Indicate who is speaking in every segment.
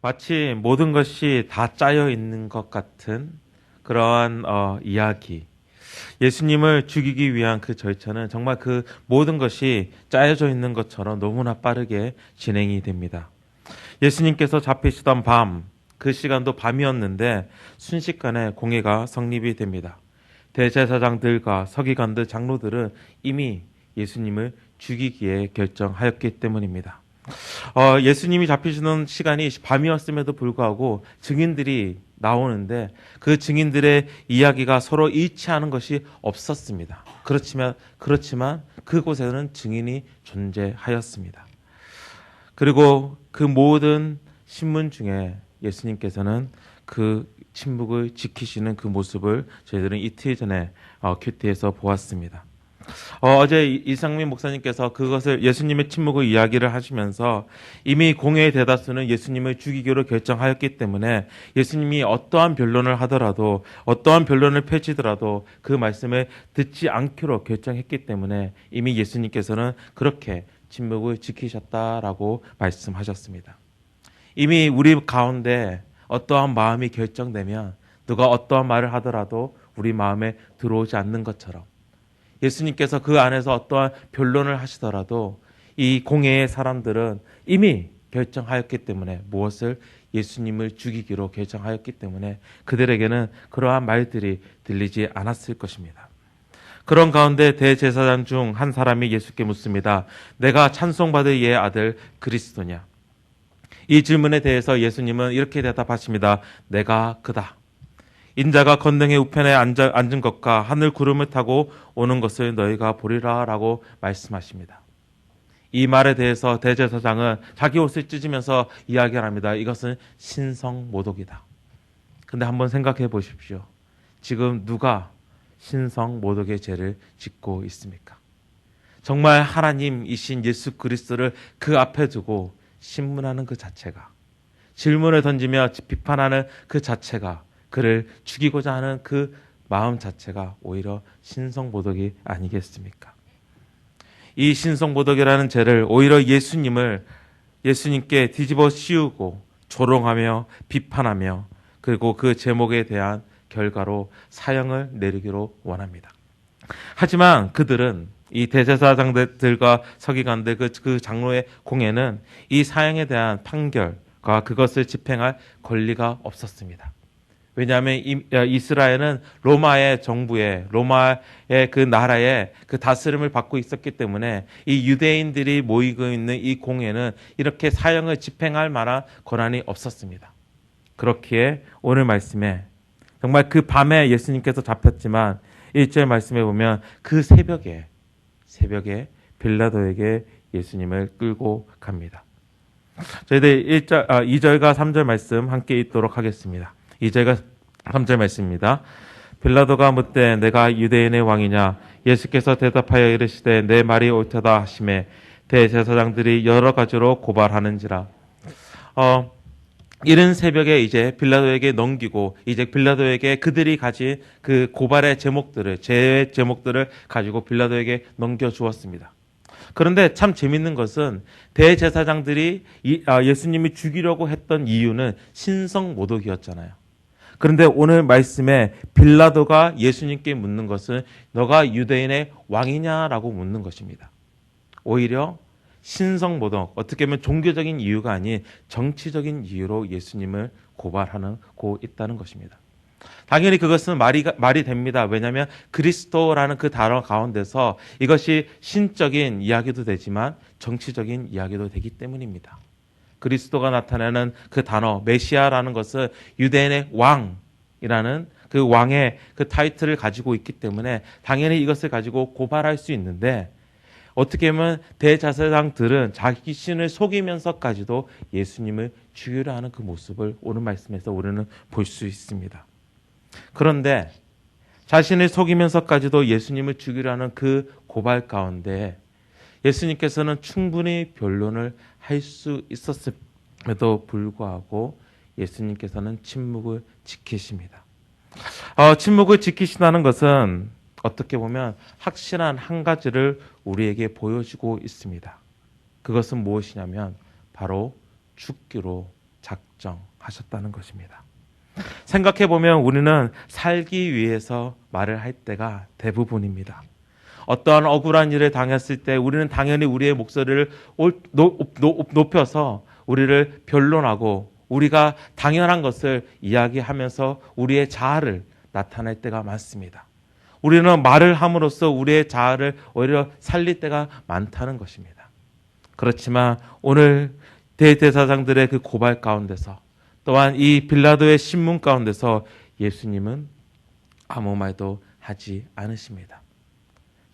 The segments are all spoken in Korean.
Speaker 1: 마치 모든 것이 다 짜여 있는 것 같은 그러한 이야기. 예수님을 죽이기 위한 그 절차는 정말 그 모든 것이 짜여져 있는 것처럼 너무나 빠르게 진행이 됩니다. 예수님께서 잡히시던 밤, 그 시간도 밤이었는데 순식간에 공회가 성립이 됩니다. 대제사장들과 서기관들, 장로들은 이미 예수님을 죽이기에 결정하였기 때문입니다. 예수님이 잡히시는 시간이 밤이었음에도 불구하고 증인들이 나오는데 그 증인들의 이야기가 서로 일치하는 것이 없었습니다. 그렇지만 그곳에는 증인이 존재하였습니다. 그리고 그 모든 신문 중에 예수님께서는 그 침묵을 지키시는 그 모습을 저희들은 이틀 전에 큐티에서 보았습니다. 어제 이상민 목사님께서 그것을 예수님의 침묵을 이야기를 하시면서 이미 공회의 대다수는 예수님을 죽이기로 결정하였기 때문에 예수님이 어떠한 변론을 하더라도 어떠한 변론을 펼치더라도 그 말씀을 듣지 않기로 결정했기 때문에 이미 예수님께서는 그렇게 침묵을 지키셨다라고 말씀하셨습니다. 이미 우리 가운데 어떠한 마음이 결정되면 누가 어떠한 말을 하더라도 우리 마음에 들어오지 않는 것처럼 예수님께서 그 안에서 어떠한 변론을 하시더라도 이 공회의 사람들은 이미 결정하였기 때문에 무엇을 예수님을 죽이기로 결정하였기 때문에 그들에게는 그러한 말들이 들리지 않았을 것입니다. 그런 가운데 대제사장 중 한 사람이 예수께 묻습니다. 내가 찬송받을 이의 아들 그리스도냐? 이 질문에 대해서 예수님은 이렇게 대답하십니다. 내가 그다. 인자가 건능의 우편에 앉은 것과 하늘 구름을 타고 오는 것을 너희가 보리라 라고 말씀하십니다. 이 말에 대해서 대제사장은 자기 옷을 찢으면서 이야기를 합니다. 이것은 신성모독이다. 근데 한번 생각해 보십시오. 지금 누가 신성모독의 죄를 짓고 있습니까? 정말 하나님이신 예수 그리스도를 그 앞에 두고 신문하는 그 자체가, 질문을 던지며 비판하는 그 자체가, 그를 죽이고자 하는 그 마음 자체가 오히려 신성모독이 아니겠습니까? 이 신성모독이라는 죄를 오히려 예수님께 뒤집어 씌우고 조롱하며 비판하며 그리고 그 제목에 대한 결과로 사형을 내리기로 원합니다. 하지만 그들은 이 대제사장들과 서기관들 그 장로의 공회는 이 사형에 대한 판결과 그것을 집행할 권리가 없었습니다. 왜냐하면 이스라엘은 로마의 정부에, 로마의 그 나라의 그 다스림을 받고 있었기 때문에 이 유대인들이 모이고 있는 이 공회는 이렇게 사형을 집행할 만한 권한이 없었습니다. 그렇기에 오늘 말씀에 정말 그 밤에 예수님께서 잡혔지만 1절 말씀에 보면 그 새벽에 빌라도에게 예수님을 끌고 갑니다. 저희들 2절과 3절 말씀 함께 읽도록 하겠습니다. 2절과 3절 말씀입니다. 빌라도가 묻되 내가 유대인의 왕이냐? 예수께서 대답하여 이르시되 내 말이 옳다 하시매 대제사장들이 여러 가지로 고발하는지라. 이른 새벽에 이제 빌라도에게 넘기고 이제 빌라도에게 그들이 가진 그 고발의 제목들을, 죄의 제목들을 가지고 빌라도에게 넘겨주었습니다. 그런데 참 재밌는 것은 대제사장들이 예수님이 죽이려고 했던 이유는 신성모독이었잖아요. 그런데 오늘 말씀에 빌라도가 예수님께 묻는 것은 너가 유대인의 왕이냐라고 묻는 것입니다. 오히려 신성모독, 어떻게 보면 종교적인 이유가 아닌 정치적인 이유로 예수님을 고발하고 있다는 것입니다. 당연히 그것은 말이 됩니다. 왜냐하면 그리스도라는 그 단어 가운데서 이것이 신적인 이야기도 되지만 정치적인 이야기도 되기 때문입니다. 그리스도가 나타내는 그 단어 메시아라는 것은 유대인의 왕이라는 그 왕의 그 타이틀을 가지고 있기 때문에 당연히 이것을 가지고 고발할 수 있는데 어떻게 보면 대제사장들은 자기 신을 속이면서까지도 예수님을 죽이려 하는 그 모습을 오늘 말씀에서 우리는 볼 수 있습니다. 그런데 자신을 속이면서까지도 예수님을 죽이려 하는 그 고발 가운데 예수님께서는 충분히 변론을 할 수 있었음에도 불구하고 예수님께서는 침묵을 지키십니다. 침묵을 지키신다는 것은 어떻게 보면 확실한 한 가지를 우리에게 보여주고 있습니다. 그것은 무엇이냐면 바로 죽기로 작정하셨다는 것입니다. 생각해 보면 우리는 살기 위해서 말을 할 때가 대부분입니다. 어떠한 억울한 일을 당했을 때 우리는 당연히 우리의 목소리를 높여서 우리를 변론하고 우리가 당연한 것을 이야기하면서 우리의 자아를 나타낼 때가 많습니다. 우리는 말을 함으로써 우리의 자아를 오히려 살릴 때가 많다는 것입니다. 그렇지만 오늘 대제사장들의 그 고발 가운데서 또한 이 빌라도의 신문 가운데서 예수님은 아무 말도 하지 않으십니다.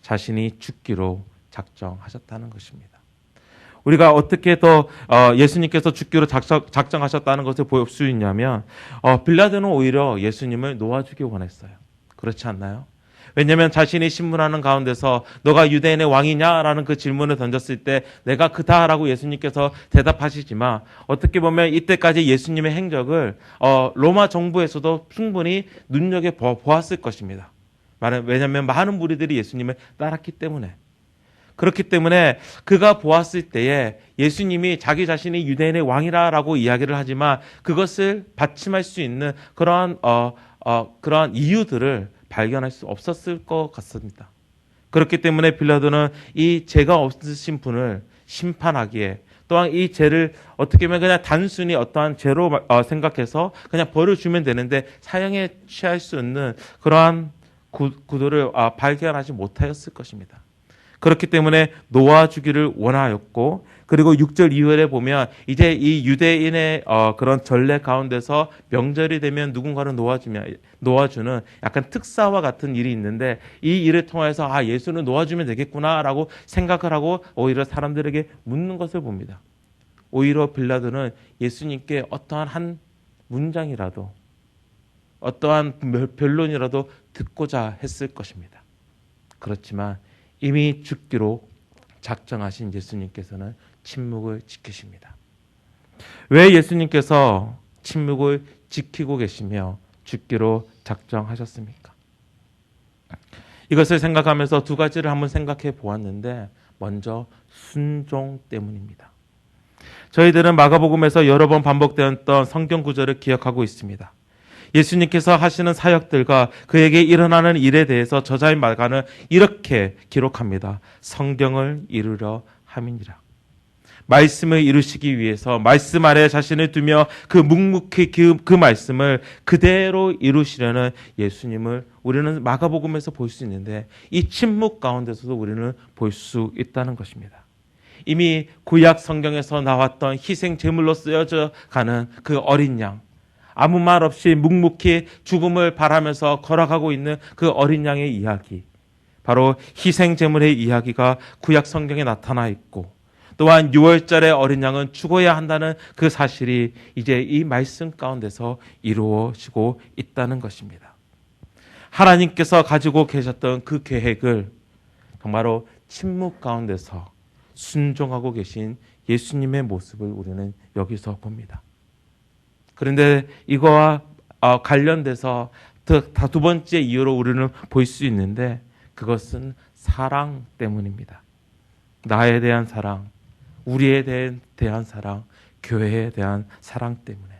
Speaker 1: 자신이 죽기로 작정하셨다는 것입니다. 우리가 어떻게 더 예수님께서 죽기로 작정하셨다는 것을 볼 수 있냐면 빌라도는 오히려 예수님을 놓아주기 원했어요. 그렇지 않나요? 왜냐하면 자신이 신문하는 가운데서 너가 유대인의 왕이냐라는 그 질문을 던졌을 때 내가 그다라고 예수님께서 대답하시지만 어떻게 보면 이때까지 예수님의 행적을 로마 정부에서도 충분히 눈여겨보았을 것입니다. 왜냐하면 많은 무리들이 예수님을 따랐기 때문에. 그렇기 때문에 그가 보았을 때에 예수님이 자기 자신이 유대인의 왕이라고 이야기를 하지만 그것을 받침할 수 있는 그러한 이유들을 발견할 수 없었을 것 같습니다. 그렇기 때문에 빌라도는 이 죄가 없으신 분을 심판하기에 또한 이 죄를 어떻게 보면 그냥 단순히 어떠한 죄로 생각해서 그냥 벌을 주면 되는데 사형에 취할 수 있는 그러한 구도를 발견하지 못하였을 것입니다. 그렇기 때문에 놓아주기를 원하였고 그리고 6절 이후에 보면 이제 이 유대인의 그런 전례 가운데서 명절이 되면 누군가를 놓아주는 약간 특사와 같은 일이 있는데 이 일을 통해서 예수는 놓아주면 되겠구나라고 생각을 하고 오히려 사람들에게 묻는 것을 봅니다. 오히려 빌라도는 예수님께 어떠한 한 문장이라도 어떠한 변론이라도 듣고자 했을 것입니다. 그렇지만 이미 죽기로 작정하신 예수님께서는 침묵을 지키십니다. 왜 예수님께서 침묵을 지키고 계시며 죽기로 작정하셨습니까? 이것을 생각하면서 두 가지를 한번 생각해 보았는데 먼저 순종 때문입니다. 저희들은 마가복음에서 여러 번 반복되었던 성경 구절을 기억하고 있습니다. 예수님께서 하시는 사역들과 그에게 일어나는 일에 대해서 저자인 마가는 이렇게 기록합니다. 성경을 이루려 함이니라. 말씀을 이루시기 위해서 말씀 아래 자신을 두며 그 묵묵히 그 말씀을 그대로 이루시려는 예수님을 우리는 마가복음에서 볼 수 있는데 이 침묵 가운데서도 우리는 볼 수 있다는 것입니다. 이미 구약 성경에서 나왔던 희생 제물로 쓰여져 가는 그 어린 양, 아무 말 없이 묵묵히 죽음을 바라면서 걸어가고 있는 그 어린 양의 이야기, 바로 희생 제물의 이야기가 구약 성경에 나타나 있고 또한 6월절의 어린 양은 죽어야 한다는 그 사실이 이제 이 말씀 가운데서 이루어지고 있다는 것입니다. 하나님께서 가지고 계셨던 그 계획을 정말로 침묵 가운데서 순종하고 계신 예수님의 모습을 우리는 여기서 봅니다. 그런데 이거와 관련돼서 두 번째 이유로 우리는 볼 수 있는데 그것은 사랑 때문입니다. 나에 대한 사랑, 우리에 대한 사랑, 교회에 대한 사랑 때문에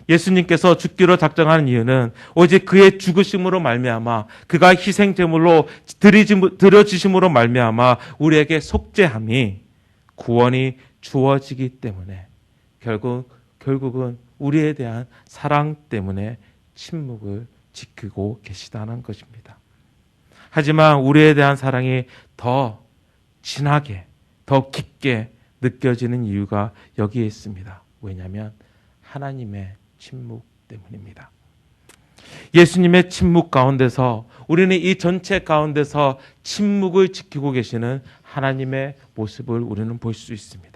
Speaker 1: 예수님께서 죽기로 작정하는 이유는 오직 그의 죽으심으로 말미암아 그가 희생제물로 드려지심으로 말미암아 우리에게 속죄함이 구원이 주어지기 때문에 결국은 우리에 대한 사랑 때문에 침묵을 지키고 계시다는 것입니다. 하지만 우리에 대한 사랑이 더 진하게, 더 깊게 느껴지는 이유가 여기에 있습니다. 왜냐하면 하나님의 침묵 때문입니다. 예수님의 침묵 가운데서 우리는 이 전체 가운데서 침묵을 지키고 계시는 하나님의 모습을 우리는 볼 수 있습니다.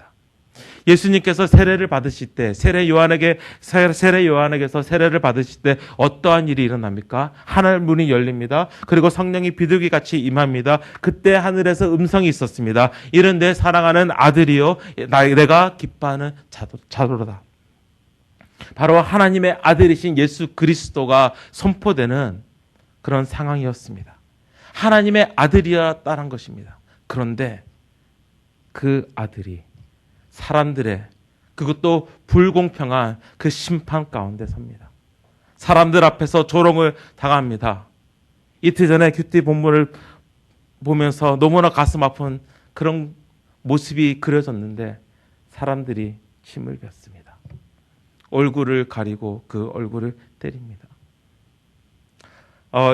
Speaker 1: 예수님께서 세례를 받으실 때 세례 요한에게서 세례를 받으실 때 어떠한 일이 일어납니까? 하늘 문이 열립니다. 그리고 성령이 비둘기같이 임합니다. 그때 하늘에서 음성이 있었습니다. 이는 내 사랑하는 아들이요 내가 기뻐하는 자로다. 바로 하나님의 아들이신 예수 그리스도가 선포되는 그런 상황이었습니다. 하나님의 아들이었다는 것입니다. 그런데 그 아들이 사람들의 그것도 불공평한 그 심판 가운데 섭니다. 사람들 앞에서 조롱을 당합니다. 이틀 전에 큐티 본문을 보면서 너무나 가슴 아픈 그런 모습이 그려졌는데 사람들이 침을 뱉습니다. 얼굴을 가리고 그 얼굴을 때립니다.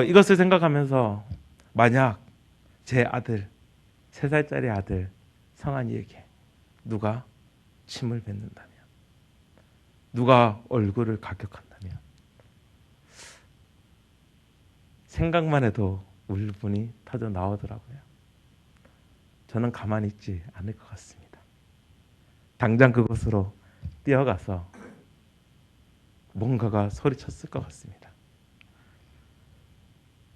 Speaker 1: 이것을 생각하면서 만약 제 아들, 3살짜리 아들 성환이에게 누가 침을 뱉는다면, 누가 얼굴을 가격한다면 생각만 해도 울분이 터져 나오더라고요. 저는 가만히 있지 않을 것 같습니다. 당장 그곳으로 뛰어가서 뭔가가 소리쳤을 것 같습니다.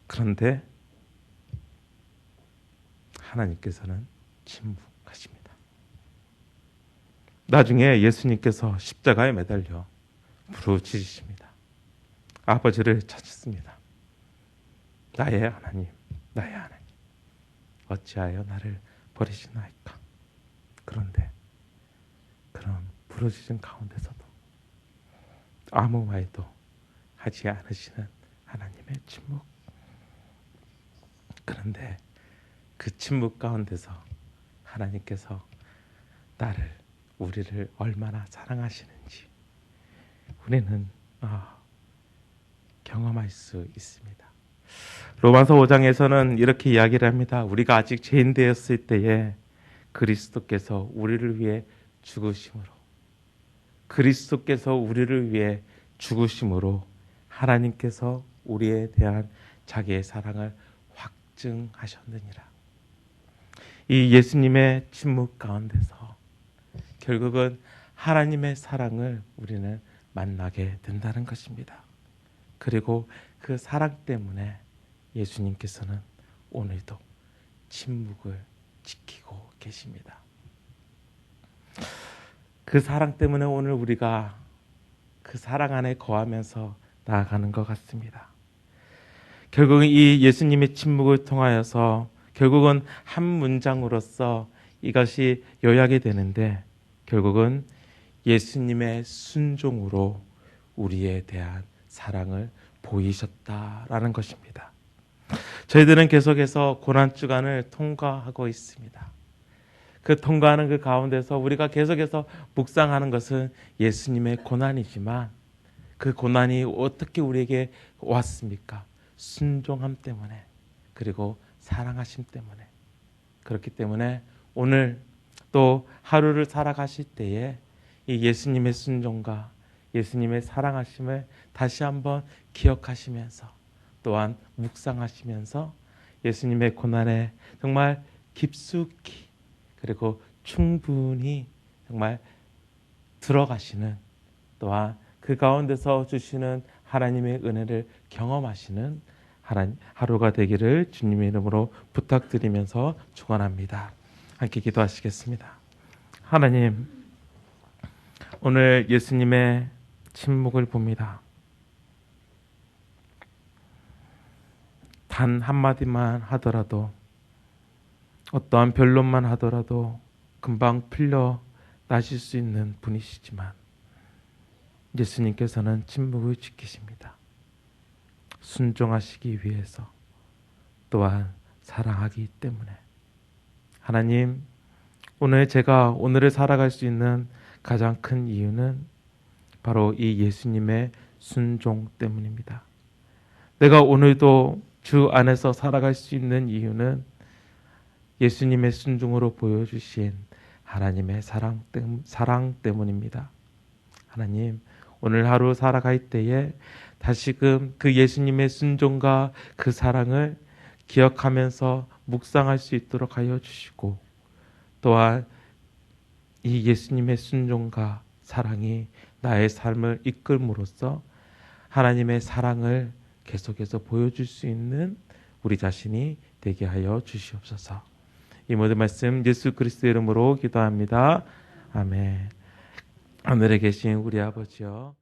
Speaker 1: 그런데 하나님께서는 침묵하십니다. 나중에 예수님께서 십자가에 매달려 부르짖으십니다. 아버지를 찾습니다. 나의 하나님, 나의 하나님, 어찌하여 나를 버리시나이까. 그런데 그런 부르짖은 가운데서도 아무 말도 하지 않으시는 하나님의 침묵. 그런데 그 침묵 가운데서 하나님께서 우리를 얼마나 사랑하시는지 우리는 경험할 수 있습니다. 로마서 5장에서는 이렇게 이야기를 합니다. 우리가 아직 죄인 되었을 때에 그리스도께서 우리를 위해 죽으심으로 하나님께서 우리에 대한 자기의 사랑을 확증하셨느니라. 이 예수님의 침묵 가운데서 결국은 하나님의 사랑을 우리는 만나게 된다는 것입니다. 그리고 그 사랑 때문에 예수님께서는 오늘도 침묵을 지키고 계십니다. 그 사랑 때문에 오늘 우리가 그 사랑 안에 거하면서 나아가는 것 같습니다. 결국은 이 예수님의 침묵을 통하여서 결국은 한 문장으로서 이것이 요약이 되는데 결국은 예수님의 순종으로 우리에 대한 사랑을 보이셨다라는 것입니다. 저희들은 계속해서 고난주간을 통과하고 있습니다. 그 통과하는 그 가운데서 우리가 계속해서 묵상하는 것은 예수님의 고난이지만 그 고난이 어떻게 우리에게 왔습니까? 순종함 때문에, 그리고 사랑하심 때문에. 그렇기 때문에 오늘 또 하루를 살아가실 때에 이 예수님의 순종과 예수님의 사랑하심을 다시 한번 기억하시면서 또한 묵상하시면서 예수님의 고난에 정말 깊숙이 그리고 충분히 정말 들어가시는, 또한 그 가운데서 주시는 하나님의 은혜를 경험하시는 하루가 되기를 주님의 이름으로 부탁드리면서 축원합니다. 함께 기도하시겠습니다. 하나님, 오늘 예수님의 침묵을 봅니다. 단 한마디만 하더라도, 어떠한 변론만 하더라도 금방 풀려 나실 수 있는 분이시지만 예수님께서는 침묵을 지키십니다. 순종하시기 위해서, 또한 사랑하기 때문에. 하나님, 제가 오늘을 살아갈 수 있는 가장 큰 이유는 바로 이 예수님의 순종 때문입니다. 내가 오늘도 주 안에서 살아갈 수 있는 이유는 예수님의 순종으로 보여주신 하나님의 사랑 때문입니다. 하나님, 오늘 하루 살아갈 때에 다시금 그 예수님의 순종과 그 사랑을 기억하면서 묵상할 수 있도록 하여 주시고, 또한 이 예수님의 순종과 사랑이 나의 삶을 이끌므로써 하나님의 사랑을 계속해서 보여줄 수 있는 우리 자신이 되게 하여 주시옵소서. 이 모든 말씀 예수 그리스도의 이름으로 기도합니다. 아멘. 하늘에 계신 우리 아버지여,